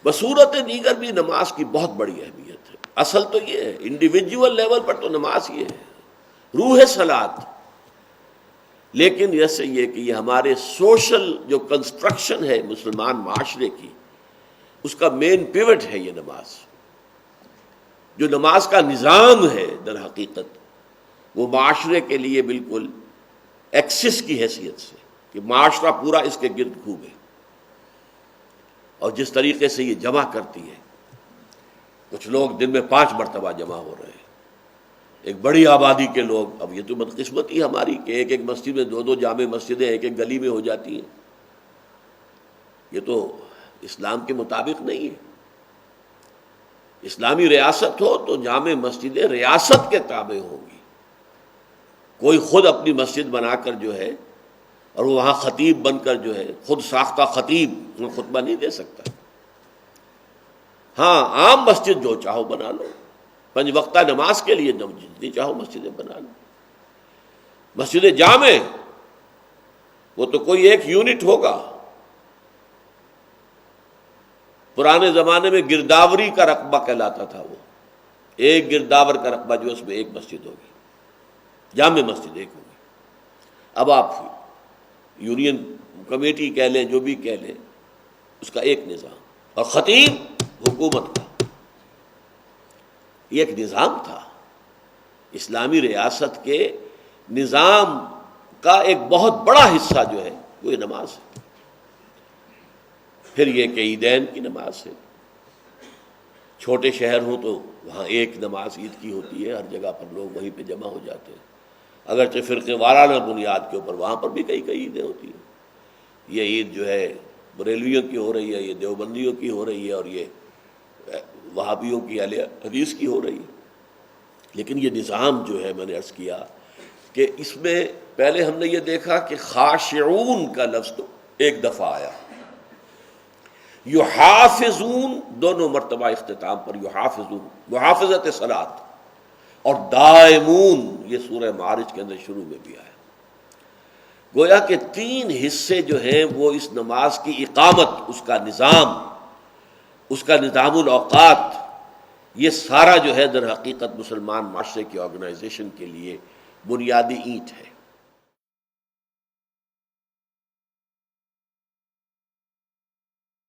بصورت دیگر بھی نماز کی بہت بڑی اہمیت ہے. اصل تو یہ ہے، انڈیویجول لیول پر تو نماز یہ ہے، روح صلاۃ. لیکن جیسے یہ کہ یہ ہمارے سوشل جو کنسٹرکشن ہے مسلمان معاشرے کی، اس کا مین پیوٹ ہے یہ نماز. جو نماز کا نظام ہے در حقیقت وہ معاشرے کے لیے بالکل ایکسس کی حیثیت سے، کہ معاشرہ پورا اس کے گرد گھومے. اور جس طریقے سے یہ جمع کرتی ہے، کچھ لوگ دن میں 5 مرتبہ جمع ہو رہے ہیں، ایک بڑی آبادی کے لوگ. اب یہ تو بدقسمتی ہماری کہ ایک ایک مسجد میں 2 جامع مسجدیں ایک ایک گلی میں ہو جاتی ہیں. یہ تو اسلام کے مطابق نہیں ہے. اسلامی ریاست ہو تو جامع مسجدیں ریاست کے تابع ہوں گی. کوئی خود اپنی مسجد بنا کر جو ہے اور وہ وہاں خطیب بن کر جو ہے خود ساختہ خطیب وہ خطبہ نہیں دے سکتا. ہاں، عام مسجد جو چاہو بنا لو، 5 وقتہ نماز کے لیے جتنی چاہو مسجدیں بنا لو. مسجد جامع وہ تو کوئی ایک یونٹ ہوگا. پرانے زمانے میں گرداوری کا رقبہ کہلاتا تھا، وہ ایک گرداور کا رقبہ جو اس میں ایک مسجد ہوگی، جامع مسجد ایک ہوگی. اب آپ یونین کمیٹی کہہ لیں، جو بھی کہہ لیں، اس کا ایک نظام، اور خطیب حکومت کا. یہ ایک نظام تھا. اسلامی ریاست کے نظام کا ایک بہت بڑا حصہ جو ہے وہ یہ نماز ہے. پھر یہ کہ عیدین کی نماز ہے. چھوٹے شہر ہوں تو وہاں ایک نماز عید کی ہوتی ہے، ہر جگہ پر لوگ وہیں پہ جمع ہو جاتے ہیں. اگرچہ فرقے وارانہ بنیاد کے اوپر وہاں پر بھی کئی عیدیں ہوتی ہیں. یہ عید جو ہے بریلویوں کی ہو رہی ہے، یہ دیوبندیوں کی ہو رہی ہے، اور یہ وہابیوں کی اہل حدیث کی ہو رہی ہے. لیکن یہ نظام جو ہے، میں نے عرض کیا کہ اس میں پہلے ہم نے یہ دیکھا کہ خاشعون کا لفظ تو ایک دفعہ آیا، یحافظون 2 مرتبہ اختتام پر، یحافظون محافظت صلاۃ، اور دائمون یہ سورہ معارج کے اندر شروع میں بھی آیا. گویا کہ 3 حصے جو ہیں وہ اس نماز کی اقامت، اس کا نظام، اس کا نظام الاوقات، یہ سارا جو ہے در حقیقت مسلمان معاشرے کی آرگنائزیشن کے لیے بنیادی اینٹ ہے.